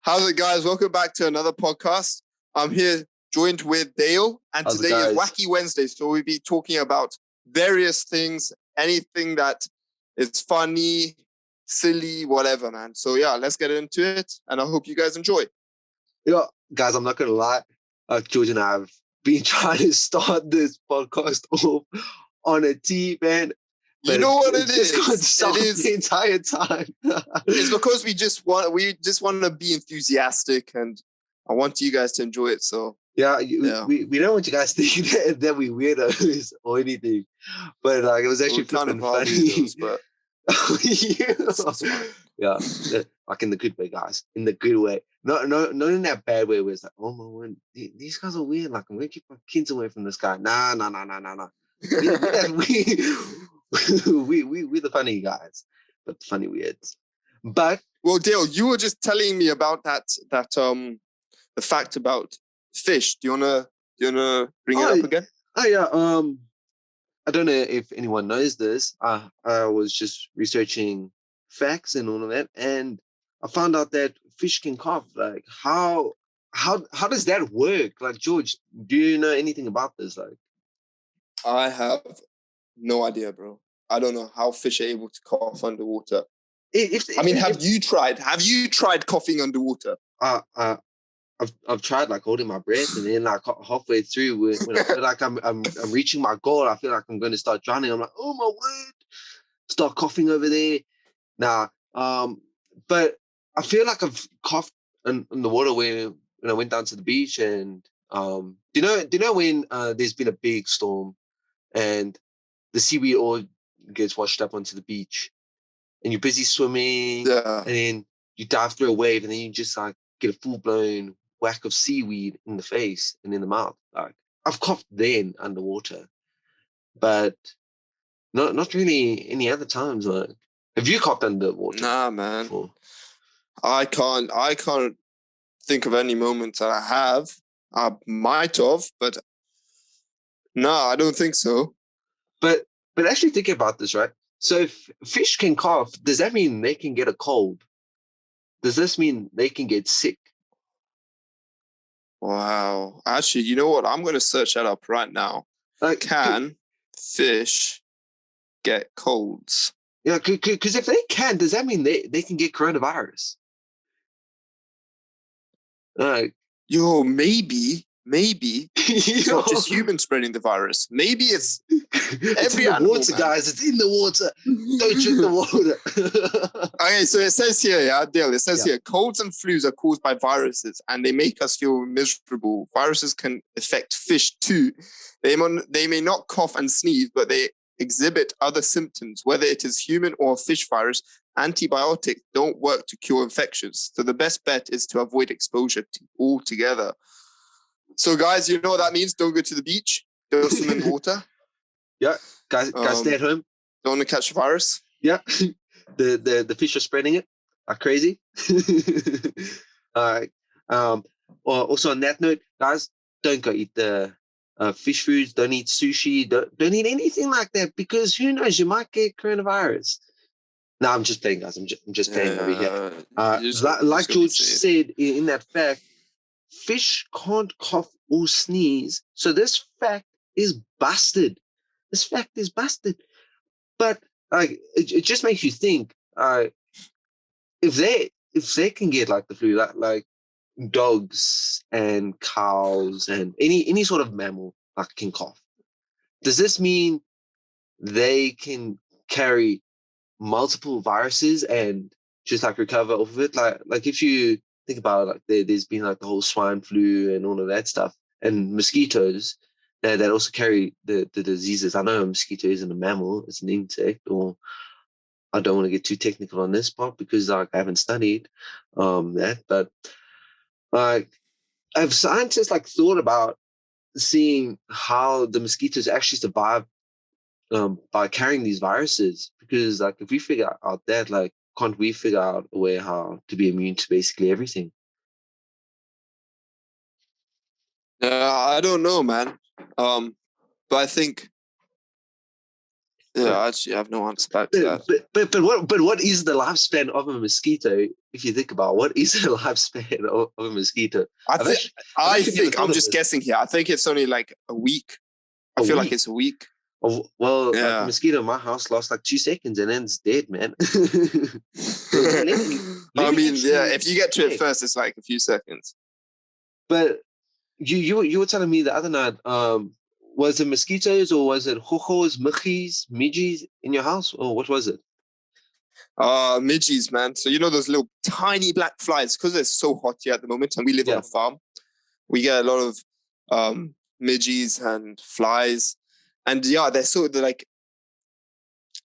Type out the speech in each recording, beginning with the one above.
How's it, guys? Welcome back to another podcast. I'm here joined with Dale, and How's it, today is guys? Wacky Wednesday. So we'll be talking about various things, anything that is funny, silly, whatever, man. So yeah, let's get into it, and I hope you guys enjoy. Yeah, guys, I'm not gonna lie. George and I have been trying to start this podcast off on a T, man. You But know what it it just got is? stopped It is. the entire time. It's because we just want to be enthusiastic, and I want you guys to enjoy it. So yeah, yeah, we don't want you guys thinking that we weirdos or anything. But like, it was actually we kind of flipping are funny. weirdos, but it's fine. Yeah, like in the good way, guys. In the good way. Not in that bad way where it's like, oh my word, these guys are weird. Like, I'm gonna keep my kids away from this guy. Nah. We we're the funny guys, but the funny weirds. But well, Dale, you were just telling me about that the fact about fish. Do you wanna bring it up again? Oh yeah. I don't know if anyone knows this. I was just researching facts and all of that, and I found out that fish can cough. Like, how does that work? Like, George, do you know anything about this? Like, I have no idea, bro. I don't know how fish are able to cough underwater. Have you tried? Have you tried coughing underwater? I've tried like holding my breath, and then like halfway through, when I feel like I'm reaching my goal, I feel like I'm going to start drowning. I'm like, oh my word, start coughing over there. Nah, but I feel like I've coughed in the water when I went down to the beach, and do you know when there's been a big storm and the seaweed all gets washed up onto the beach, and you're busy swimming, Yeah. and then you dive through a wave, and then you just like get a full blown whack of seaweed in the face and in the mouth. Like, I've coughed then underwater, but not really any other times. Like, have you coughed underwater? Nah, man. Before? I can't think of any moments that I have. I might have, but no, I don't think so. But actually think about this, right? So if fish can cough, does that mean they can get a cold? Does this mean they can get sick? Wow. Actually, you know what? I'm going to search that up right now. Like, can fish get colds? Yeah, because if they can, does that mean they can get coronavirus? Yo, maybe it's not just humans spreading the virus. Maybe it's every in the animal, water, man. Guys. It's in the water. Don't drink the water. Okay, so it says here, Dale, it says here, colds and flus are caused by viruses and they make us feel miserable. Viruses can affect fish too. They may not cough and sneeze, but they exhibit other symptoms. Whether it is human or fish virus, antibiotics don't work to cure infections. So the best bet is to avoid exposure altogether. So guys, you know what that means? Don't go to the beach. Don't swim in the water. Yeah, guys, stay at home. Don't want to catch the virus. Yeah, the fish are spreading it like crazy. All right. Also on that note, guys, don't go eat the fish foods. Don't eat sushi. Don't eat anything like that, because who knows, you might get coronavirus. No, I'm just playing, guys. I'm just playing over here. Like George said in that fact, fish can't cough or sneeze. So this fact is busted. This fact is busted. But like, it just makes you think. If they can get like the flu, like dogs and cows and any sort of mammal like can cough, does this mean they can carry multiple viruses and just like recover off of it? Like if you think about it, like there's been like the whole swine flu and all of that stuff, and mosquitoes that also carry the diseases. I know a mosquito isn't a mammal, it's an insect. Or I don't want to get too technical on this part because like I haven't studied that, but like, have scientists like thought about seeing how the mosquitoes actually survive by carrying these viruses? Because like, if we figure out that, like, can't we figure out a way how to be immune to basically everything? I don't know, man. But I think Yeah, I actually have no answer back to that. But what is the lifespan of a mosquito? If you think about what is the lifespan of a mosquito? I've actually never thought I'm of just this. guessing here. I think it's only like a week. I A feel like week. it's a week. Oh, well, like a Yeah. mosquito in my house lasts like 2 seconds and then it's dead, man. let me I mean, yeah, actually if you get to it check. first, it's like a few seconds. But you were telling me the other night, was it mosquitoes or was it hojos, michis, midgies in your house, or what was it? Midges, man. So you know those little tiny black flies, because it's so hot here at the moment, and we live on Yeah. a farm. We get a lot of midges and flies, and yeah, they're like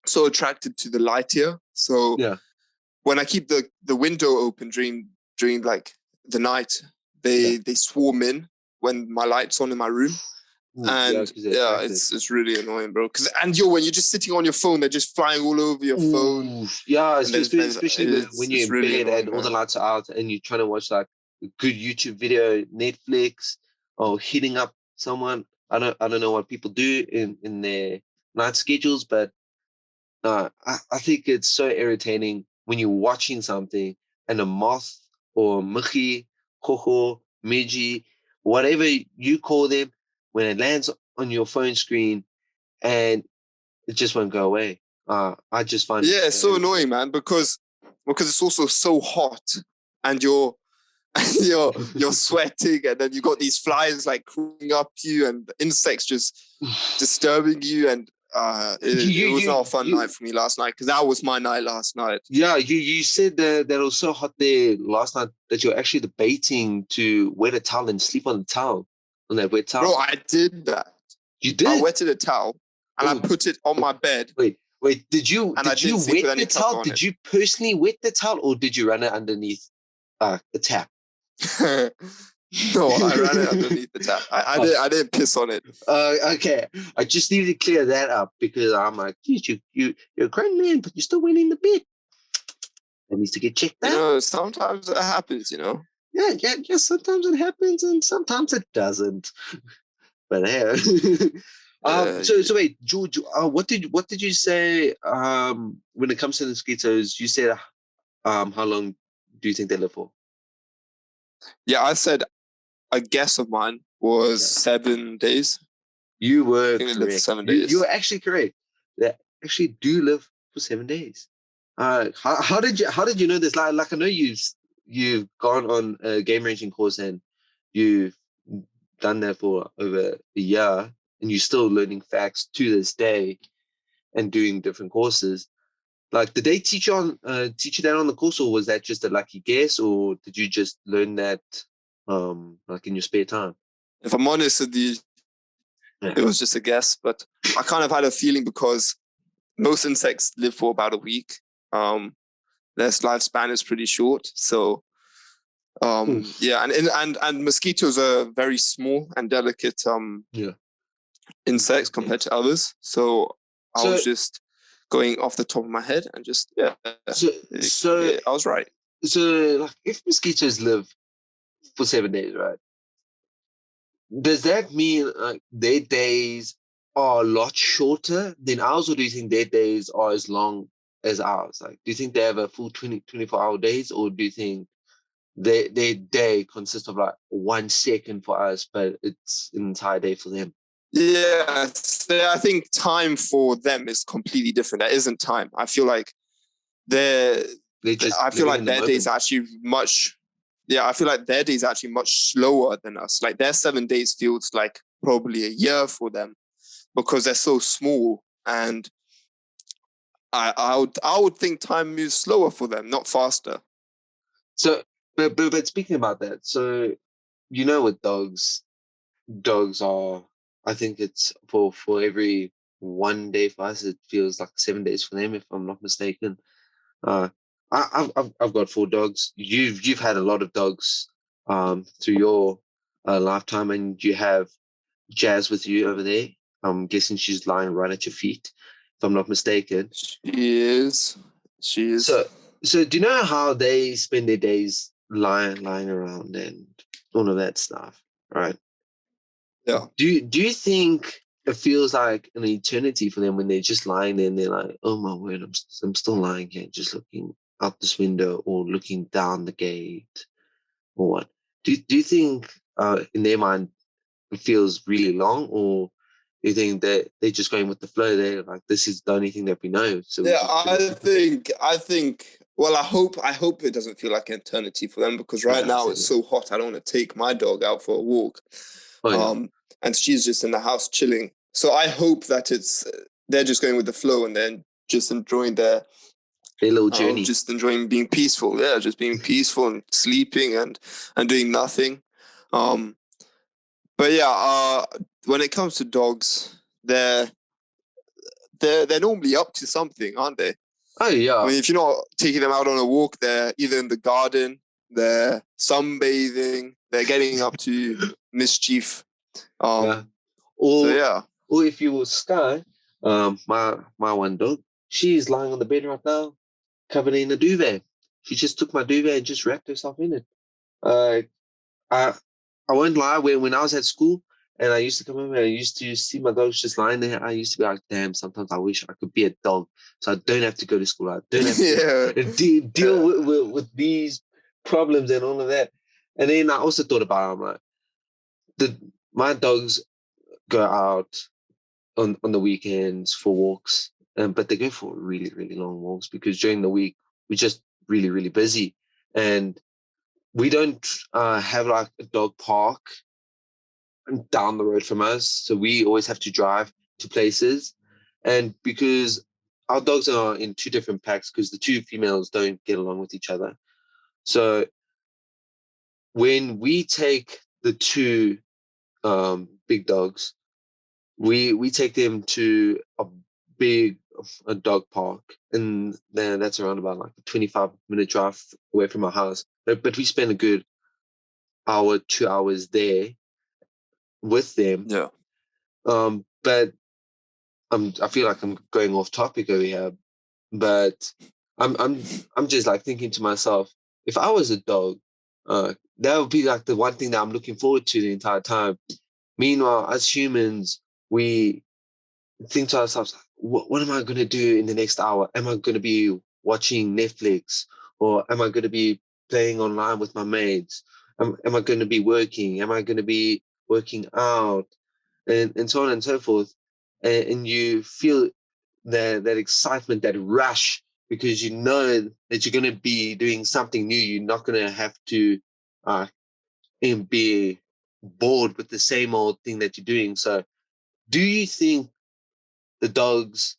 so attracted to the light here. So Yeah. when I keep the window open during like the night, they swarm in when my light's on in my room. And 'cause they're yeah, attracted. it's really annoying, bro. Because when you're just sitting on your phone, they're just flying all over your phone. Ooh, yeah, And especially when you're it's in really bed annoying, and all the man. lights are out and you're trying to watch like a good YouTube video, Netflix, or hitting up someone. I don't know what people do in their night schedules, but I think it's so irritating when you're watching something and a moth or michi, coho, miji, whatever you call them, when it lands on your phone screen and it just won't go away. I just find it Yeah, so it's so irritating. annoying, man, because it's also so hot, and you're sweating, and then you got these flies like crawling up you, and insects just disturbing you, and it was not a fun night for me last night, because that was my night last night. Yeah, you said that it was so hot there last night that you're actually debating to wet a towel and sleep on the towel, on that wet Bro, towel. I did that. You I did? wetted a towel and I Oh, put it on my bed, wait. Did you and I didn't sleep wet with the any cover towel? on Did it. you personally wet the towel, or did you run it underneath the tap? No, I ran it underneath the tap. I didn't piss on it. Okay. I just needed to clear that up because I'm like, geez, you're a grown man, but you're still wet in the bed. That needs to get checked You out. know, sometimes it happens, you know. Yeah. Sometimes it happens and sometimes it doesn't. But yeah. So wait, George, what did you say? When it comes to the mosquitoes, you said, how long do you think they live for? Yeah, I said a guess of mine was Yeah. 7 days. You I were think they live for correct. 7 days. You were actually correct. They actually do live for 7 days. How did you know this? Like I know you've gone on a game ranging course and you've done that for over a year, and you're still learning facts to this day and doing different courses. Like, did they teach you that on the course, or was that just a lucky guess, or did you just learn that like in your spare time? If I'm honest with you, it was just a guess, but I kind of had a feeling because most insects live for about a week. Their lifespan is pretty short, so yeah, and mosquitoes are very small and delicate insects compared to others. So I So was just going off the top of my head and just so I was right. so like if mosquitoes live for 7 days, right? Does that mean their days are a lot shorter than ours, or do you think their days are as long as ours? Like, do you think they have a full 24-hour days, or do you think their day consists of like 1 second for us, but it's an entire day for them? Yeah, so I think time for them is completely different. There isn't time. I feel like they're They're just I feel living like in the their days moment. are actually much. Yeah, I feel like their days are actually much slower than us. Like their 7 days feels like probably a year for them because they're so small. And I would think time moves slower for them, not faster. So, but speaking about that, so with dogs are. I think it's for every 1 day for us, it feels like 7 days for them, if I'm not mistaken. Uh, I've got 4 dogs. You've had a lot of dogs through your lifetime, and you have Jazz with you over there. I'm guessing she's lying right at your feet, if I'm not mistaken. She is. She is. So do you know how they spend their days lying around and all of that stuff, right? Yeah. Do you think it feels like an eternity for them when they're just lying there and they're like, oh my word, I'm still lying here, just looking out this window or looking down the gate or what. Do you think in their mind it feels really long, or do you think that they're just going with the flow? They're like, this is the only thing that we know, so we Yeah, just do it. I think. Well, I hope it doesn't feel like an eternity for them because right Yeah, now same it's here. so hot. I don't want to take my dog out for a walk, Oh yeah, and she's just in the house chilling. So I hope that they're just going with the flow and then just enjoying their little journey. just enjoying being peaceful. Yeah, just being peaceful and sleeping and doing nothing. Um, but yeah, when it comes to dogs, they're normally up to something, aren't they? Oh I yeah, mean, if you're not taking them out on a walk, they're either in the garden, they're sunbathing, they're getting up to mischief. yeah. So Or yeah. or if you were Sky, my one dog, she's lying on the bed right now, covered in a duvet. She just took my duvet and just wrapped herself in it. Uh, I I won't lie. When I was at school and I used to come home and I used to see my dogs just lying there, I used to be like, damn. Sometimes I wish I could be a dog, so I don't have to go to school. I don't have Yeah. to deal with these problems and all of that. And then I also thought about it, I'm like, my dogs go out on the weekends for walks, but they go for really, really long walks because during the week we're just really, really busy. And we don't have like a dog park down the road from us. So we always have to drive to places. And because our dogs are in two different packs, because the two females don't get along with each other. So when we take the two big dogs, we take them to a big a dog park, and then that's around about like a 25-minute drive away from our house. But we spend a good hour, 2 hours there with them. Yeah. But I feel like I'm going off topic over here, but I'm just like thinking to myself, if I was a dog, that would be like the one thing that I'm looking forward to the entire time. Meanwhile, as humans, we think to ourselves, what am I going to do in the next hour? Am I going to be watching Netflix, or am I going to be playing online with my mates? Am I going to be working? Am I going to be working out? And so on and so forth. And you feel that excitement, that rush, because you know that you're going to be doing something new. You're not going to have to and be bored with the same old thing that you're doing. So, do you think the dogs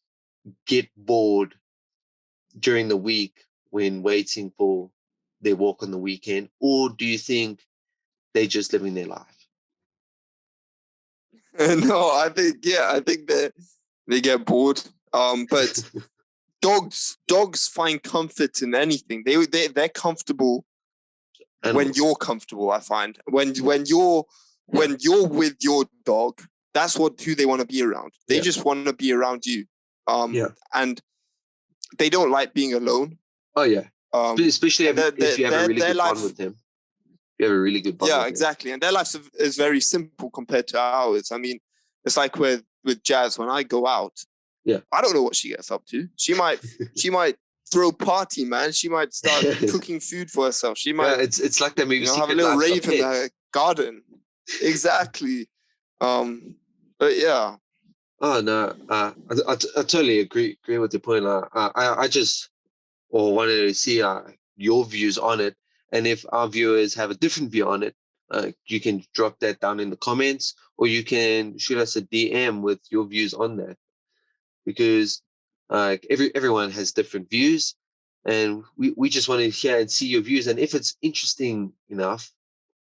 get bored during the week when waiting for their walk on the weekend, or do you think they're just living their life? No, I think they get bored. But dogs find comfort in anything. They're comfortable when Animals. you're comfortable. I find when you're with your dog, that's who they want to be around. They Yeah. just want to be around you. Yeah. And they don't like being alone. Oh yeah. Um, Especially and if you have a really their good bond life, with them. You have a really good bond yeah, with them. exactly. And their life is very simple compared to ours. I mean, it's like with Jazz. When I go out, Yeah. I don't know what she gets up to. She might throw a party, man. She might start cooking food for herself. She Yeah, might, it's like that movie have a Secret little Lives of rave in the Pets. garden. Exactly. But yeah. Oh no, I totally agree with your point. I just wanted to see your views on it, and if our viewers have a different view on it, you can drop that down in the comments, or you can shoot us a DM with your views on that, because everyone has different views, and we just want to hear and see your views, and if it's interesting enough,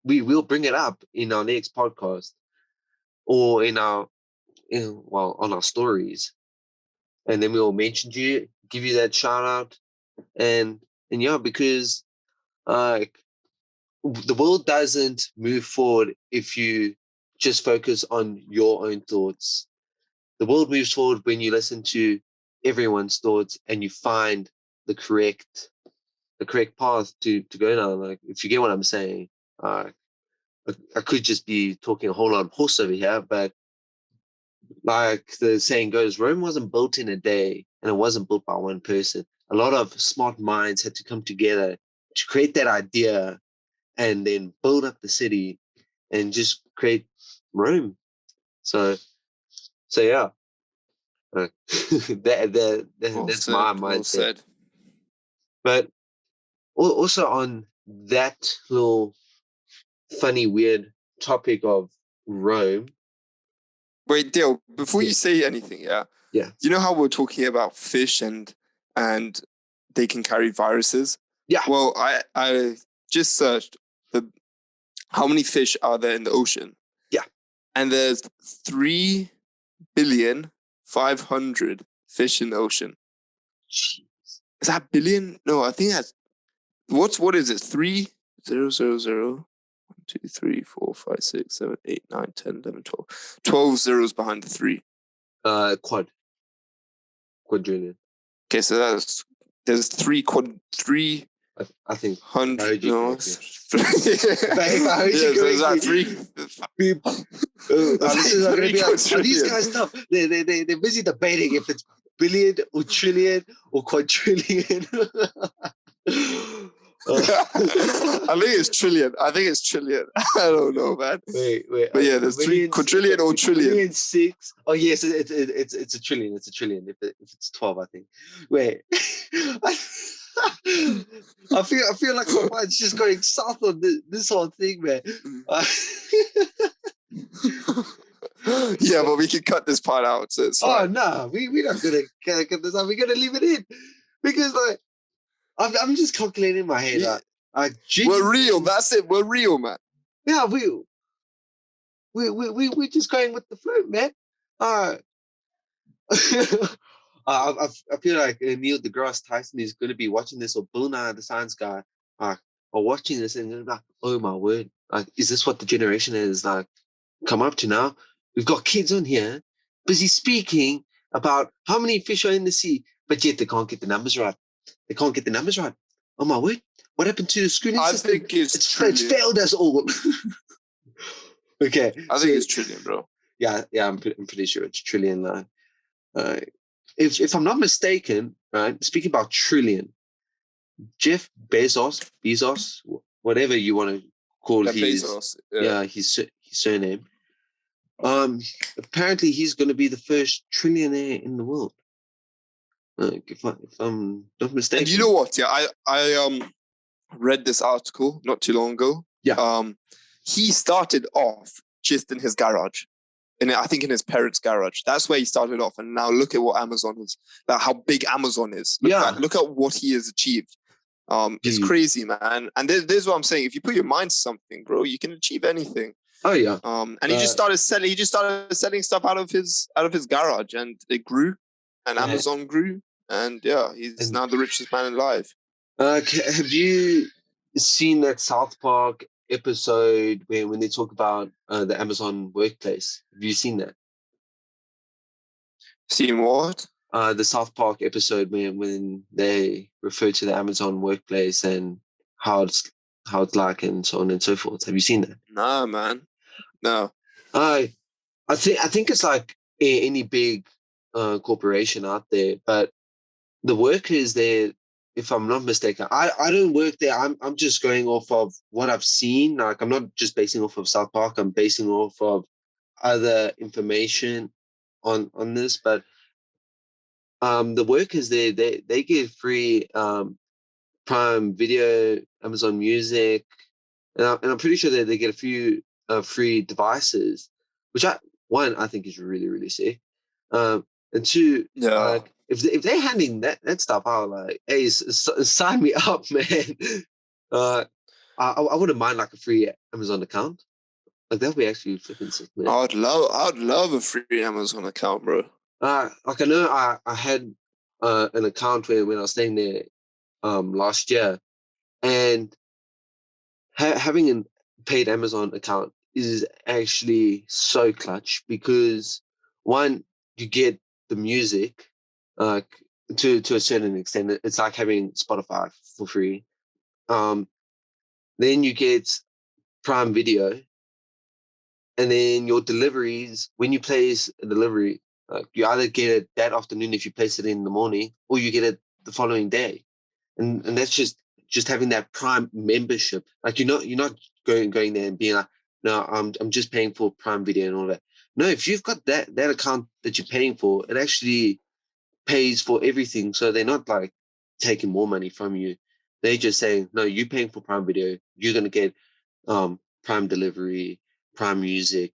we will bring it up in our next podcast or on our stories, and then we'll mention you, give you that shout out, and yeah, because uh, the world doesn't move forward if you just focus on your own thoughts. The world moves forward when you listen to everyone's thoughts and you find the correct path to go down. Like, if you get what I'm saying, I could just be talking a whole lot of horse over here, but like the saying goes, Rome wasn't built in a day, and it wasn't built by one person. A lot of smart minds had to come together to create that idea and then build up the city and just create Rome. So yeah, Well that's my said. Well mindset. said. But also on that little funny, weird topic of Rome. Wait, Dale, before Yeah. you say anything, yeah, Yeah. you know how we're talking about fish and they can carry viruses? Yeah. Well, I just searched the how many fish are there in the ocean? Yeah. And there's 3,500,000,000 fish in the ocean. Jeez. Is that billion? No, I think that's what is it? 3,000,000. 1, 2, 3, 4, 5, 6, 7, 8, 9, 10, 11, 12. 12 zeros behind the 3. Quadrillion. Okay, so there's three I think I 100. heard you No, correctly. if I heard you yeah, so is that correctly. 3? Our listeners are going to be like, are these quadrillion. guys tough? They're busy debating if it's billion or trillion or quadrillion. I think it's trillion. I don't know, man. Wait. But yeah, there's 3 quadrillion or trillion. Million 6. Oh yes, it's a trillion. It's a trillion. If it's 12, I think. Wait. I feel like my mind's just going south on this whole thing, man. Yeah, but we can cut this part out, so it's fine. Oh no, we're not gonna cut this out. We're gonna leave it in because like I'm just calculating in my head. Yeah. We're real. That's it. We're real, man. Yeah, we're just going with the flow, man. I feel like Neil deGrasse Tyson is going to be watching this, or Bill Nye the Science Guy, are watching this and they're like, oh my word, like, is this what the generation is like come up to now? We've got kids on here busy speaking about how many fish are in the sea, but yet they can't get the numbers right. They can't get the numbers right. Oh my word, what happened to the schooling I system? think it's It's failed us all. Okay, I think it's trillion, bro. Yeah, I'm pretty sure it's trillion. If I'm not mistaken, right? Speaking about trillion, Jeff Bezos, whatever you want to call Bezos. his surname. Apparently he's going to be the first trillionaire in the world. If I'm not mistaken. And you know what? Yeah, I read this article not too long ago. Yeah. He started off just in his garage. I think in his parents' garage. That's where he started off. And now look at what Amazon is. Like how big Amazon is. Look at what he has achieved. It's crazy, man. And there's what I'm saying. If you put your mind to something, bro, you can achieve anything. Oh yeah. And he just started selling. He just started selling stuff out of his garage, and it grew, and Amazon grew, and yeah, he's now the richest man alive. Have you seen that South Park episode when they talk about the Amazon workplace? Have you seen that? Seen what? The South Park episode when they refer to the Amazon workplace and how it's like and so on and so forth. Have you seen that? Nah, man. No. I think it's like any big corporation out there, but the workers there, if I'm not mistaken, I don't work there. I'm just going off of what I've seen. Like I'm not just basing off of South Park. I'm basing off of other information on this, but the workers there, they get free Prime Video, Amazon Music, and I'm pretty sure they get a few free devices, which I think is really really sick. And two, Yeah. if they're handing that stuff out, like, hey, sign me up, man. I wouldn't mind like a free Amazon account. Like that'd be actually flipping sick, man. I'd love a free Amazon account, bro. Like I know I had an account when I was staying there last year, and having a paid Amazon account is actually so clutch because one, you get the music to a certain extent. It's like having Spotify for free. Then you get Prime Video, and then your deliveries, when you place a delivery, you either get it that afternoon if you place it in the morning, or you get it the following day. And that's just having that Prime membership. Like you're not going there and being like, no, I'm just paying for Prime Video and all that. No, if you've got that account that you're paying for, it actually pays for everything. So they're not like taking more money from you. They're just saying, no, you're paying for Prime Video. You're gonna get Prime Delivery, Prime Music,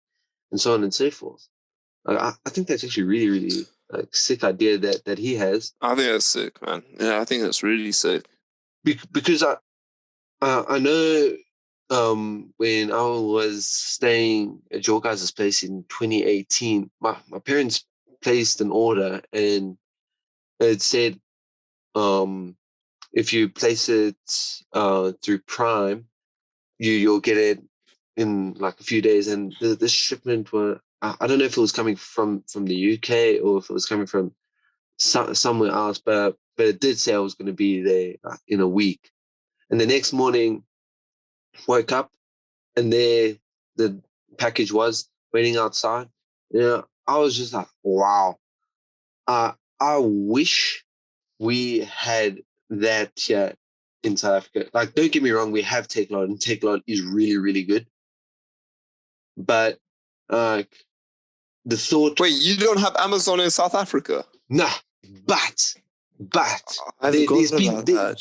and so on and so forth. I think that's actually really, really like sick idea that he has. I think that's sick, man. Yeah, I think that's really sick. Because I know when I was staying at your guys' place in 2018, my parents placed an order and it said if you place it through Prime, you'll get it in like a few days. And this shipment were I don't know if it was coming from the UK or if it was coming from somewhere else, but it did say I was going to be there in a week. And the next morning, woke up and there the package was waiting outside. I was just like, wow. I wish we had that here in South Africa. Like, don't get me wrong, we have Takealot, and Takealot is really, really good. But the thought, Wait, you don't have Amazon in South Africa? nah, but I there's forgot been about that.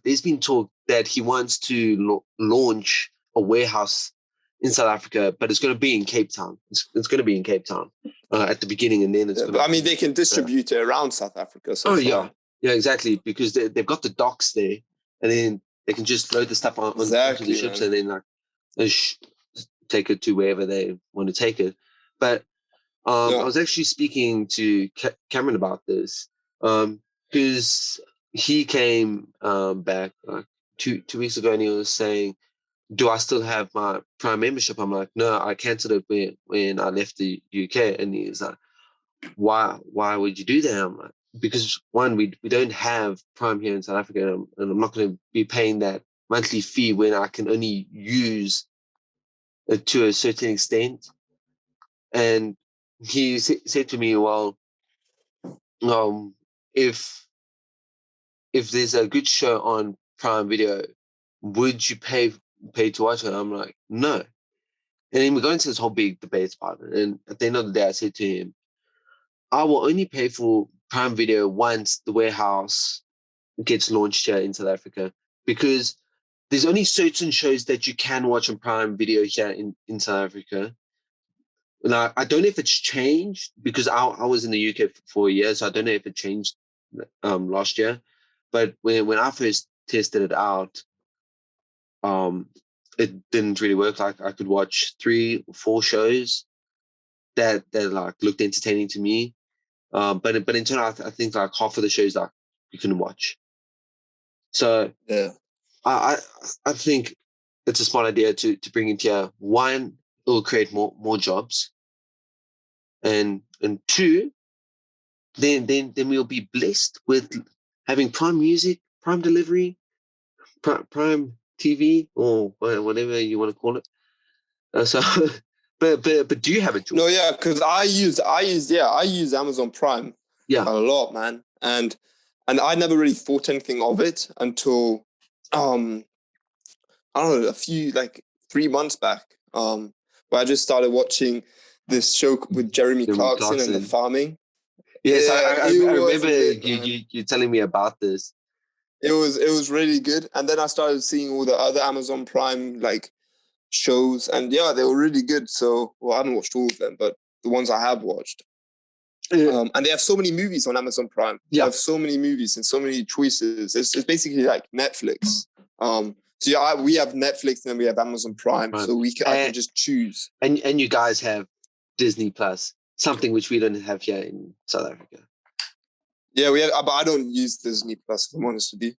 there's been talk that he wants to launch a warehouse in South Africa, but it's going to be in Cape Town. It's going to be in Cape Town at the beginning, and then it's going to. I mean, they can distribute it around South Africa. So yeah, exactly, because they've got the docks there, and then they can just load the stuff onto the ships, man. and then like take it to wherever they want to take it. But I was actually speaking to Cameron about this because he came back like two weeks ago, and he was saying, do I still have my Prime membership? I'm like, no, I cancelled it when I left the UK. And he was like, why would you do that? I'm like, because one, we don't have Prime here in South Africa, and I'm not going to be paying that monthly fee when I can only use it to a certain extent. And he said to me, well, if there's a good show on Prime Video, would you pay to watch it? I'm like, no. And then we go into this whole big debate about it. And at the end of the day, I said to him, I will only pay for Prime Video once the warehouse gets launched here in South Africa, because there's only certain shows that you can watch on Prime Video here in South Africa. Now, I don't know if it's changed because I was in the UK for 4 years, so I don't know if it changed last year. But when I first tested it out, it didn't really work. Like I could watch 3 or 4 shows that like looked entertaining to me. But in turn, I think like half of the shows like you couldn't watch. So yeah, I think it's a smart idea to bring it here. One, it will create more jobs, and two, then we'll be blessed with having Prime Music, Prime Delivery, Prime TV, or whatever you want to call it. So, but do you have it, George? No, yeah, because I use Amazon Prime a lot, man, and I never really thought anything of it until I don't know, a few like 3 months back, where I just started watching this show with Jeremy Clarkson and the farming. Yes, yeah, I remember you telling me about this. It was really good, and then I started seeing all the other Amazon Prime like shows, and yeah, they were really good. So, well, I haven't watched all of them, but the ones I have watched. And they have so many movies on Amazon Prime. Yeah. They have so many movies and so many choices. It's basically like Netflix. So yeah, we have Netflix and then we have Amazon Prime. So I can just choose. And you guys have Disney Plus, something which we don't have here in South Africa. Yeah, we have, but I don't use Disney Plus, if I'm honest with you.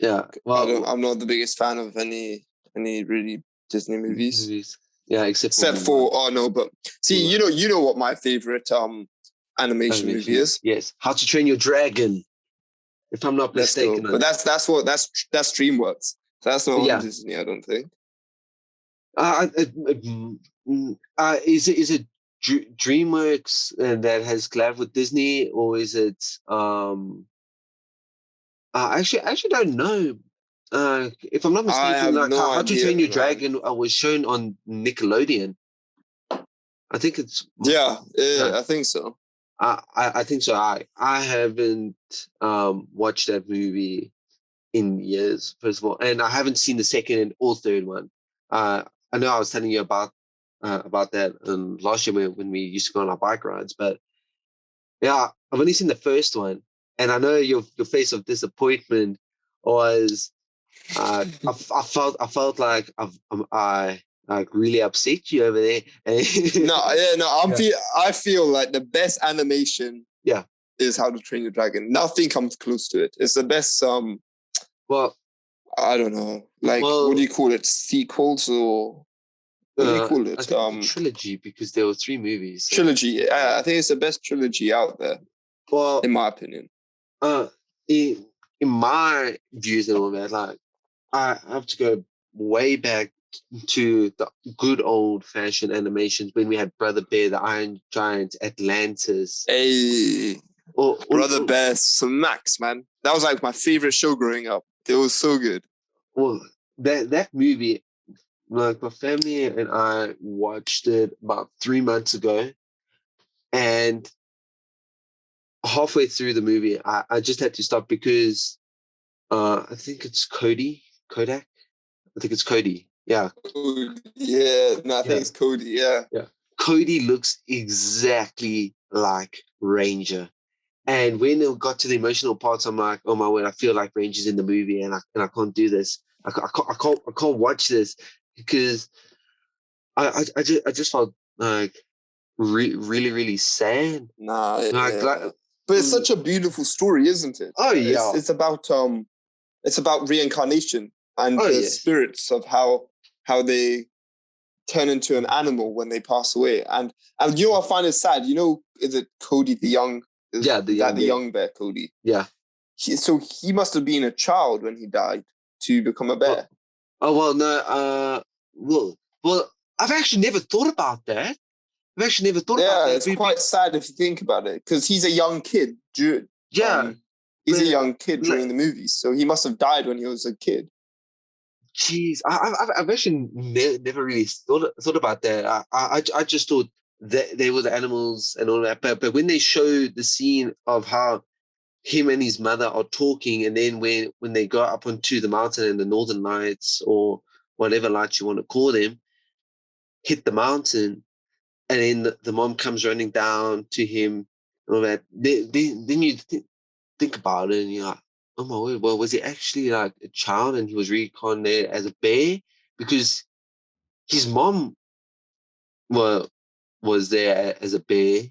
Yeah, well, I'm not the biggest fan of any really Disney movies. Yeah, except for but see, you know what my favorite animation movie is? Yes, How to Train Your Dragon. If I'm not mistaken, but that's DreamWorks. So that's not on Disney, I don't think. Is it DreamWorks that has collabed with Disney, or is it I actually don't know. If I'm not I mistaken, have like no How to idea, Train Your man. Dragon was shown on Nickelodeon. I think it's Yeah, yeah. I think so. I think so. I haven't watched that movie in years, first of all, and I haven't seen the second or third one. I know I was telling you about that last year when we used to go on our bike rides, but yeah, I've only seen the first one, and I know your face of disappointment was I felt like I like really upset you over there. No, yeah, no. Yeah, I feel like the best animation yeah. is How to Train Your Dragon. Nothing comes close to it. It's the best. Well, I don't know. Like, what do well, you call it? Sequels or what do you call I it? think the trilogy because there were three movies. So, Trilogy. I think it's the best trilogy out there, well, in my opinion. uh, in my views and all that, like I have to go way back to the good old fashioned animations when we had Brother Bear, the Iron Giant, Atlantis, Hey, Brother or Bear smacks, man. That was like my favorite show growing up. It was so good. well, that movie, like my family and I watched it about 3 months ago, and halfway through the movie, I just had to stop because I think it's Kodak. I think it's Cody. Yeah, Yeah, no, I think yeah, it's Cody. Yeah. yeah. Cody looks exactly like Ranger. And when it got to the emotional parts, I'm like, oh my word, I feel like Ranger's in the movie, and I can't do this. I can't watch this because I just felt like really really sad. Nah, Like yeah. But it's such a beautiful story, isn't it? oh yeah, It's about reincarnation and oh the yes, spirits of how they turn into an animal when they pass away. And you know what I find it sad? You know, is it Cody the young? yeah, the Is that young the bear, young bear, Cody? yeah. So he must have been a child when he died to become a Well, bear. oh well, no, well, I've actually never thought about that. I've actually never thought about Yeah, that. it's quite sad if you think about it, because he's a young kid. Yeah, He's a but young kid during the movie, so he must have died when he was a kid. jeez, I've actually never really thought about that. I just thought that they were the animals and all that. But when they show the scene of how him and his mother are talking, and then when they go up onto the mountain and the northern lights or whatever lights you want to call them hit the mountain, and then the mom comes running down to him and all that. Then you think about it, and you're like, oh my word, well, was he actually like a child and he was reincarnated as a bear? Because his mom well was there as a bear,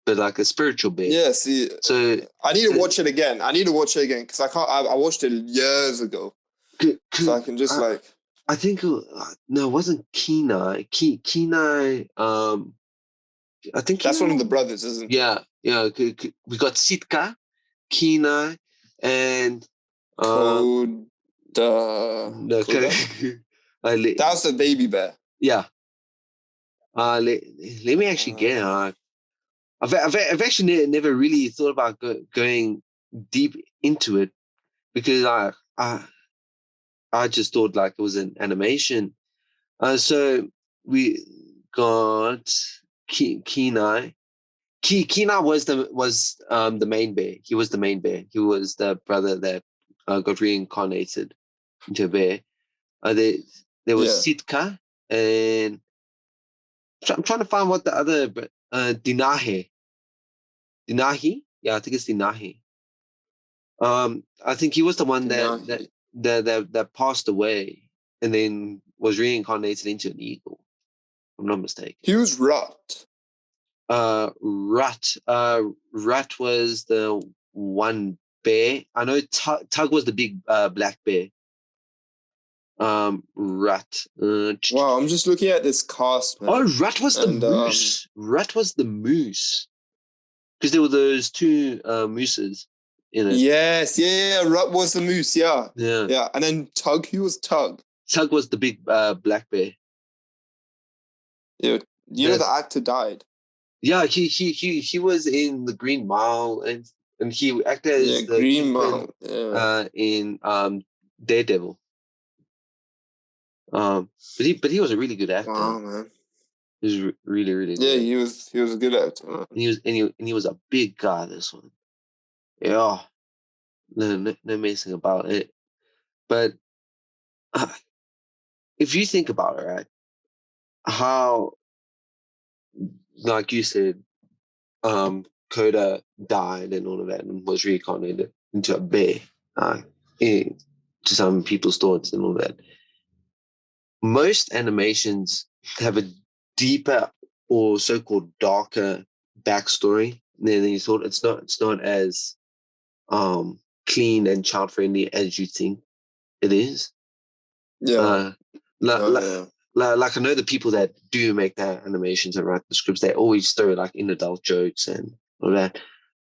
but like a spiritual bear. Yeah, see, So I need to uh, watch it again. I need to watch it again because I can't. I watched it years ago, so I can just I, like. I think no, it wasn't Kenai. Kenai. I think That's one of Kenai. the brothers, isn't it? Yeah, yeah. We got Sitka, Kenai, and Code, no, Coda. le- That's the baby bear. yeah. Let me actually get it. Uh, I've actually never really thought about going deep into it because I just thought like it was an animation. So we got Kenai. Kenai was the main bear. He was the main bear. He was the brother that got reincarnated into a bear. There was yeah. Sitka, and I'm trying to find what the other Dinahe. Dinahi? Yeah, I think it's Dinahi. I think he was the one Denahi. that passed away and then was reincarnated into an eagle. If I'm not mistaken. He was rot. Rat. Rat was the one bear. I know Tug was the big black bear. Rat. Wow, I'm just looking at this cast, Oh, man, Rat was the and moose. Rat was the moose because there were those two mooses in it. yes, yeah, Rut was the moose, yeah, Yeah. yeah, and then Tug, he was Tug. Tug was the big black bear. You know the actor died. Yeah, he was in the Green Mile and he acted Yeah, as the Green Kingpin Mile. Yeah. in Daredevil. But he was a really good actor. Wow, man. He was really really Yeah, good. he was a good actor, man. And he was a big guy. This one, yeah, no messing about it. But uh, if you think about it, right, how like you said, Coda died and all of that and was reincarnated into a bear, uh, to some people's thoughts and all that. Most animations have a deeper or so-called darker backstory than you thought. It's not as clean and child-friendly as you think it is. Yeah. Like, Oh, like, yeah. like I know the people that do make their animations and write the scripts, they always throw like in adult jokes and all that.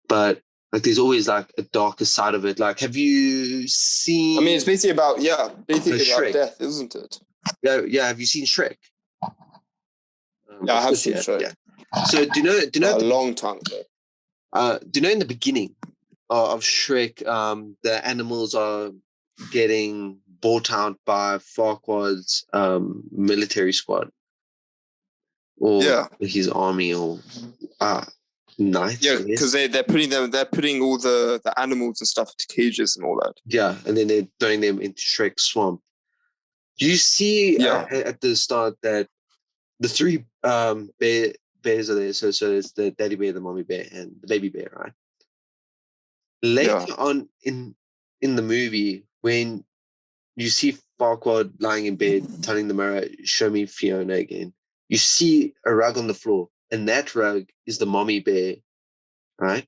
But like there's always like a darker side of it. Like have you I mean, it's seen basically about Shrek? death, isn't it? Yeah, have you seen Shrek? Yeah, I Of have course you seen have, Shrek. yeah. So A long time ago. do you know in the beginning of Shrek, the animals are getting bought out by Farquaad's military squad or Yeah. his army or knights, Yeah, I because guess. they're putting all the animals and stuff into cages and all that. Yeah, and then they're throwing them into Shrek's swamp. You see Yeah. at the start that the three bears are there. So it's the daddy bear, the mommy bear, and the baby bear, right? Yeah. Later on in the movie, when you see Farquaad lying in bed, telling the mirror, "Show me Fiona again," you see a rug on the floor, and that rug is the mommy bear, right?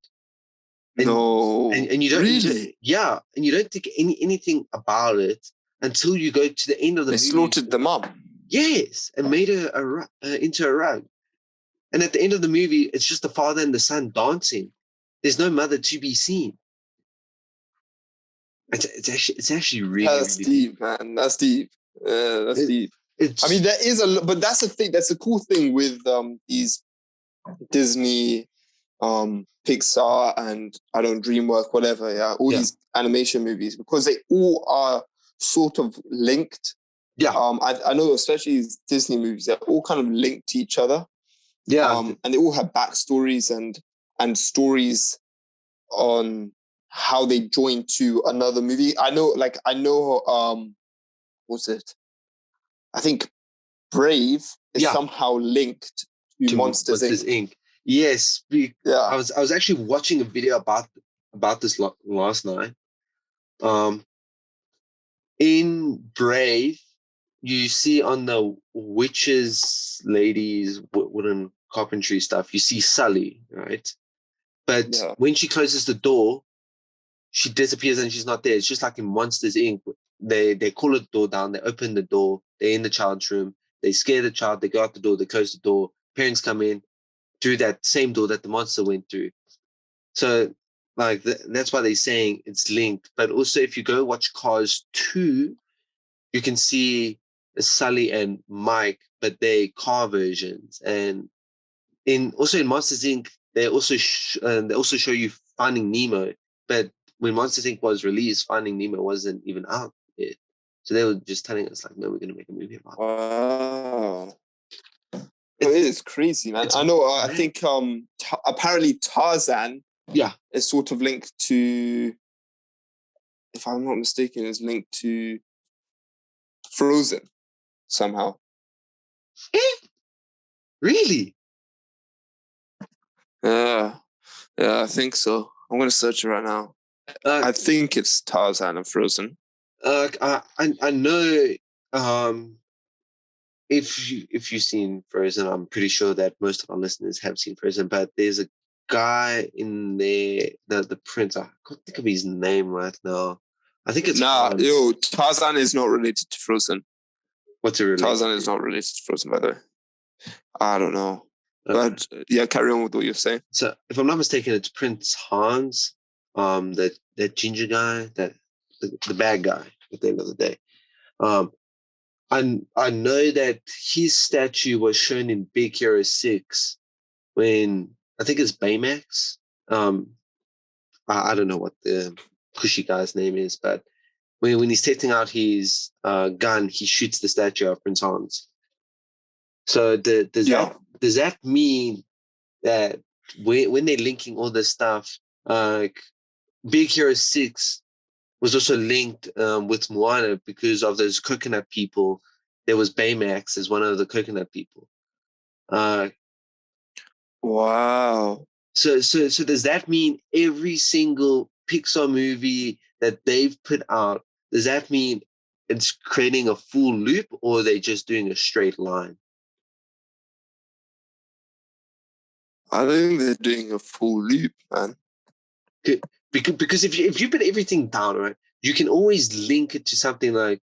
And No. and you don't, Really? yeah, and you don't think anything about it until you go to the end of the They movie. slaughtered the mom. Yes, and made her into a rug. And at the end of the movie, it's just the father and the son dancing. There's no mother to be seen. It's actually really That's really deep. deep, man. That's deep. That's It, deep. I it's mean, there is but that's the thing. That's the cool thing with these Disney, Pixar, and I don't DreamWorks, whatever. Yeah, all yeah these animation movies because they all are sort of linked. yeah I know, especially these Disney movies, they're all kind of linked to each other. yeah And they all have backstories and stories on how they join to another movie. I know, what's it? I think Brave is yeah. somehow linked to To Monsters Monsters Inc. Inc. Yes, I Yeah, was actually watching a video about this last night. Um, in Brave, you see on the witches, ladies, wooden carpentry stuff, you see Sully, right? But yeah, when she closes the door, she disappears and she's not there. It's just like in Monsters Inc. They call the door down, they open the door, they're in the child's room, they scare the child, they go out the door, they close the door, parents come in through that same door that the monster went through. So like that's why they're saying it's linked. But also if you go watch Cars 2, you can see Sully and Mike, but they car versions. And in Monsters Inc. They also show you Finding Nemo, but when Monsters Inc. was released, Finding Nemo wasn't even out yet. So they were just telling us like, no, we're gonna make a movie about it. wow. It It's is crazy, man. it's I know. I mad. think apparently Tarzan Yeah, is sort of linked to, if I'm not mistaken, is linked to Frozen somehow. really. Yeah, yeah, I think so. I'm gonna search it right now. Uh, I think it's Tarzan and Frozen. I know um if you've seen Frozen, I'm pretty sure that most of our listeners have seen Frozen, but there's a guy in there, the prince. I can't think of his name right now. I think it's Nah, Hans. yo, Tarzan is not related to Frozen. What's it related Tarzan is to? not related to Frozen, by the way. I don't know. Okay. But yeah, carry on with what you're saying. So if I'm not mistaken, it's Prince Hans, that ginger guy, that the bad guy at the end of the day. Um, I know that his statue was shown in Big Hero 6 when I think it's Baymax. I don't know what the pushy guy's name is, but when he's testing out his gun, he shoots the statue of Prince Hans. So does that mean that when they're linking all this stuff, Big Hero 6 was also linked with Moana because of those coconut people. There was Baymax as one of the coconut people. Wow. So does that mean every single Pixar movie that they've put out, does that mean it's creating a full loop, or are they just doing a straight line? I think they're doing a full loop, man. Because if you put everything down, right, you can always link it to something like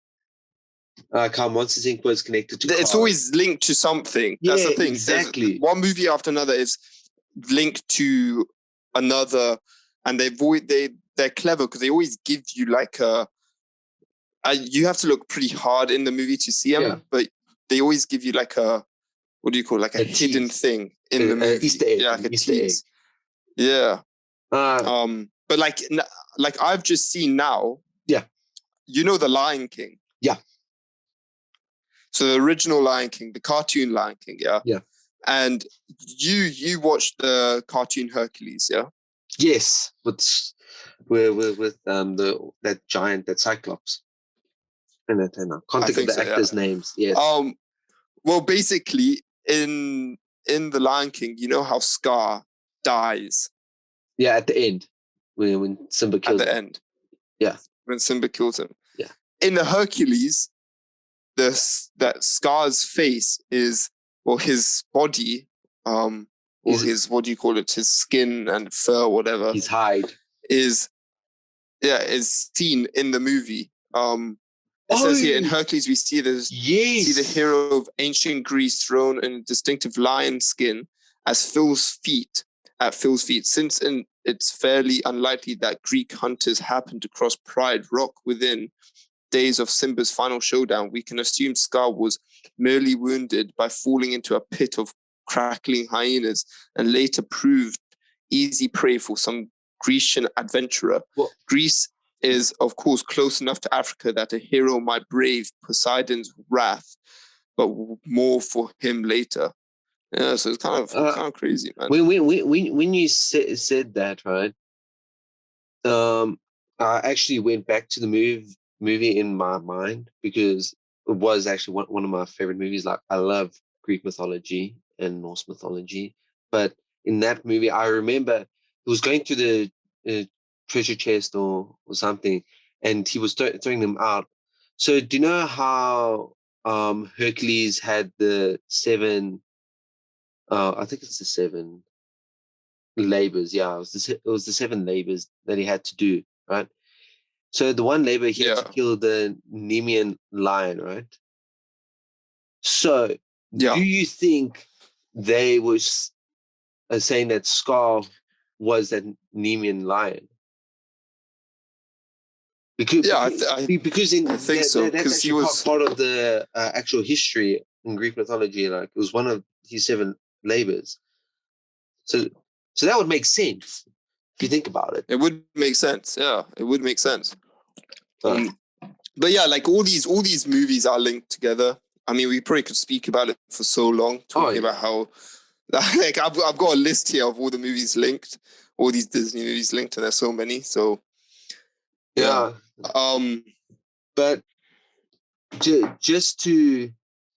how Monsters Inc. was connected to It's Cars. always linked to something. That's the thing. Exactly. One movie after another is linked to another, and they're clever because they always give you like you have to look pretty hard in the movie to see them, but they always give you like what do you call it? Like a hidden thing in the movie. Easter egg. Yeah, like a Easter tease. Egg. Yeah. But like I've just seen now. Yeah. You know the Lion King. Yeah. So the original Lion King, the cartoon Lion King, yeah. Yeah. And you watched the cartoon Hercules, yeah? Yes, with that giant, that Cyclops. And I can't think of the actors' names. Yes. Well, basically, in the Lion King, you know how Scar dies. Yeah, at the end, when Simba kills him. At the end. Yeah. When Simba kills him. Yeah. In the Hercules, that Scar's face is, or his body, or his, what do you call it? His skin and fur, whatever. His hide. Is seen in the movie. It says here in Hercules, we see the hero of ancient Greece thrown in a distinctive lion skin at Phil's feet. Since it's fairly unlikely that Greek hunters happened to cross Pride Rock within days of Simba's final showdown, we can assume Scar was merely wounded by falling into a pit of crackling hyenas and later proved easy prey for some Grecian adventurer. Greece is, of course, close enough to Africa that a hero might brave Poseidon's wrath, but more for him later. Yeah, so it's kind of crazy, man. When you said that, right? I actually went back to the movie in my mind because it was actually one of my favorite movies. Like, I love Greek mythology and Norse mythology, but in that movie, I remember he was going to the treasure chest or something, and he was throwing them out. So, do you know how Hercules had the 7? I think it's the 7 labors. Yeah, it was the 7 labors that he had to do, right? So the one labor he had to kill the Nemean lion, right? So do you think they were saying that Scar was that Nemean lion? Because I think so. That's actually part of the actual history in Greek mythology. Like, it was one of his 7 labors. So that would make sense if you think about it. It would make sense. Yeah, it would make sense. But yeah, like all these movies are linked together. I mean, we probably could speak about it for so long, talking about how, like, I've got a list here of all the movies linked, all these Disney movies linked, and there's so many. So yeah. But just to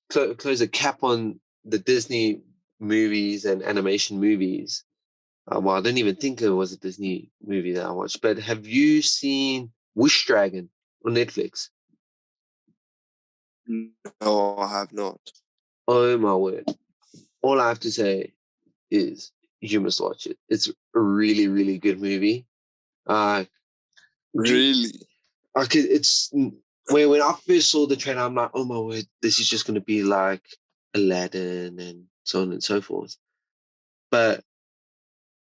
close a cap on the Disney movies and animation movies. Well, I don't even think it was a Disney movie that I watched, but have you seen Wish Dragon on Netflix? No, I have not. Oh my word. All I have to say is you must watch it. It's a really, really good movie. Really? Okay, it's when I first saw the trailer, I'm like, oh my word, this is just going to be like Aladdin and so on and so forth. But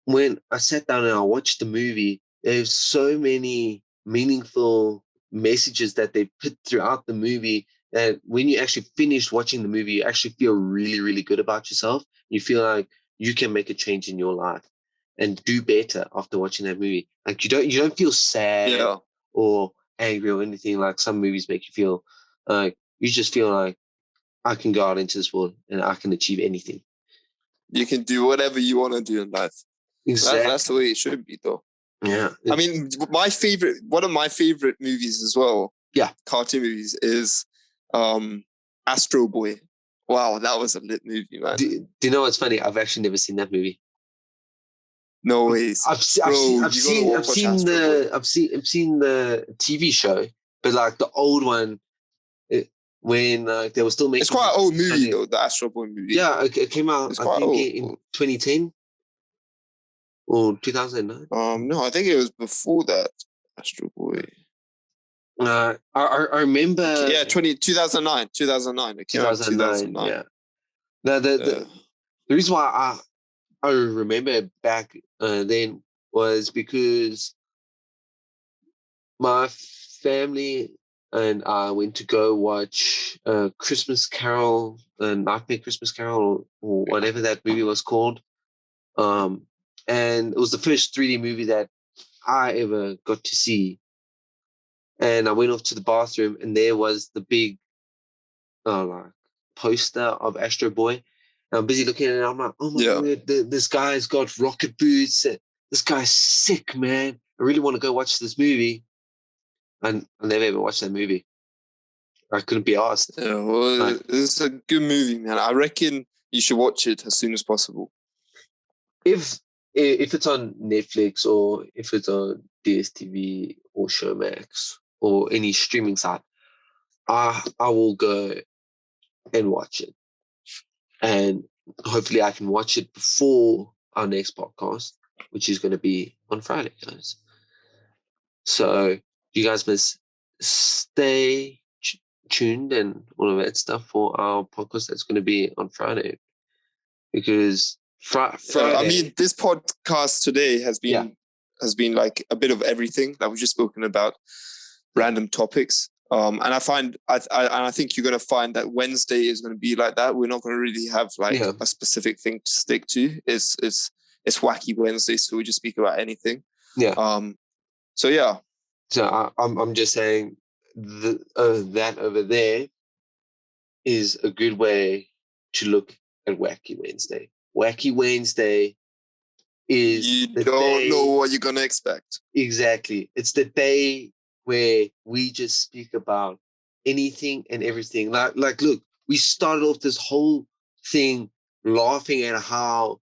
when I sat down and I watched the movie, there's so many meaningful messages that they put throughout the movie And when you actually finish watching the movie, you actually feel really, really good about yourself. You feel like you can make a change in your life and do better after watching that movie. Like you don't feel sad Yeah. or angry or anything like some movies make you feel. Like you just feel like I can go out into this world and I can achieve anything. You can do whatever you want to do in life. Exactly. That's the way it should be, though. Yeah. I mean, one of my favorite movies as well, Yeah. cartoon movies, is Astro Boy. Wow, that was a lit movie, man. Do you know what's funny? I've actually never seen that movie. No ways. I've seen the TV show, but like the old one, when they were still making. It's quite an old movie though, the Astro Boy movie. Yeah, it came out. It's I quite think old. in 2010 or 2009. No, I think it was before that. Astro Boy. I remember. Yeah, 2009. 2009. It came out in 2009. Yeah. Now the reason why I remember back then was because my family and I went to go watch Christmas Carol, Nightmare Christmas Carol, or whatever that movie was called. And it was the first 3D movie that I ever got to see. And I went off to the bathroom, and there was the big like poster of Astro Boy. And I'm busy looking at it. I'm like, oh my god, this guy's got rocket boots. This guy's sick, man. I really want to go watch this movie. And I never ever watched that movie. I couldn't be asked. Yeah, well, it's a good movie, man. I reckon you should watch it as soon as possible. If it's on Netflix or if it's on DSTV or Showmax or any streaming site, I will go and watch it. And hopefully I can watch it before our next podcast, which is going to be on Friday, guys. So you guys must stay tuned and all of that stuff for our podcast that's going to be on Friday. Because Friday... I mean, this podcast today has been like a bit of everything that we've just spoken about, random topics. And I think you're going to find that Wednesday is going to be like that. We're not going to really have like a specific thing to stick to. It's Wacky Wednesday, so we just speak about anything. Yeah. So yeah. So I'm just saying that over there is a good way to look at Wacky Wednesday. Wacky Wednesday is you don't know what you're going to expect. Exactly. It's the day where we just speak about anything and everything. Like look, we started off this whole thing laughing at how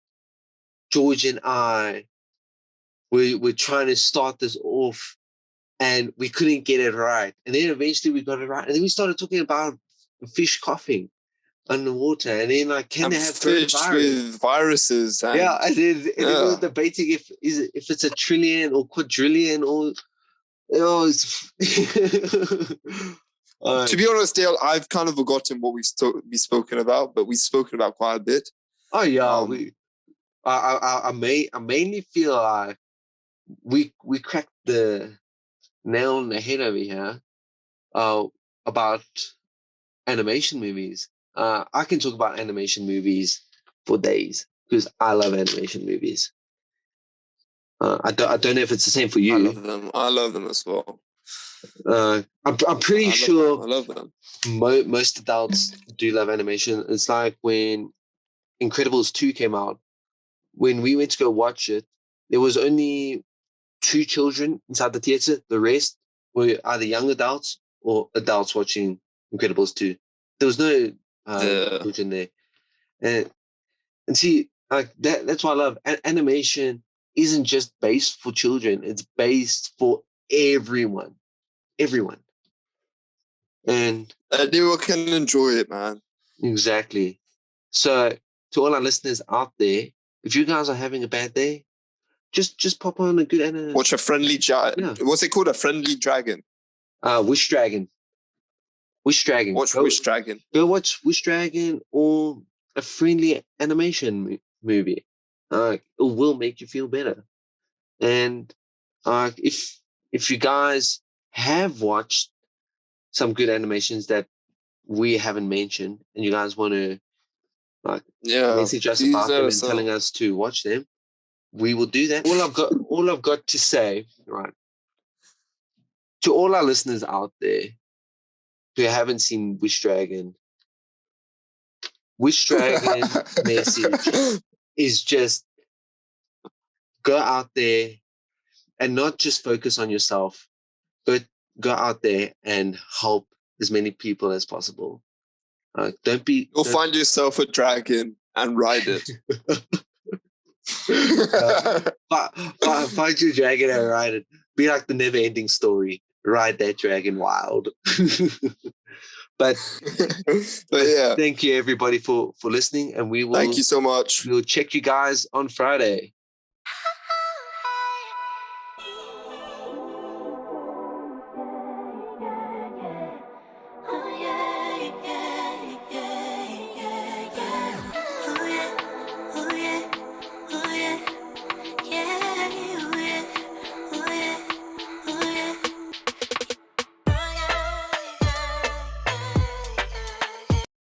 George and I were trying to start this off and we couldn't get it right. And then eventually we got it right. And then we started talking about fish coughing underwater. And then like, can they have fish with viruses? And, and then we were debating if it's a trillion or quadrillion or... to be honest, Dale, I've kind of forgotten what we've spoken about, but we've spoken about quite a bit. Oh yeah, I mainly feel like we cracked the nail on the head over here about animation movies. I can talk about animation movies for days because I love animation movies. I don't know if it's the same for you. I love them as well. I'm pretty sure I love them. Most adults do love animation. It's like when Incredibles 2 came out. When we went to go watch it, there was only 2 children inside the theater. The rest were either young adults or adults watching Incredibles 2. There was no children there. And see, like that's why I love animation. Isn't just based for children. It's based for everyone. Everyone. And anyone can enjoy it, man. Exactly. So to all our listeners out there, if you guys are having a bad day, just pop on a good anime. Watch a friendly What's it called? A friendly dragon? Wish Dragon. Wish Dragon. Wish Dragon. Go watch Wish Dragon or a friendly animation movie. It will make you feel better. And if you guys have watched some good animations that we haven't mentioned, and you guys want to Yeah. message us please about let them us and telling know. us to watch them, we will do that. All I've got to say, right, to all our listeners out there who haven't seen Wish Dragon message is just go out there and not just focus on yourself, but go out there and help as many people as possible. Don't be. You'll find yourself a dragon and ride it. Find your dragon and ride it. Be like the never-ending story. Ride that dragon wild. but yeah. Thank you everybody for listening, and Thank you so much. we'll check you guys on Friday.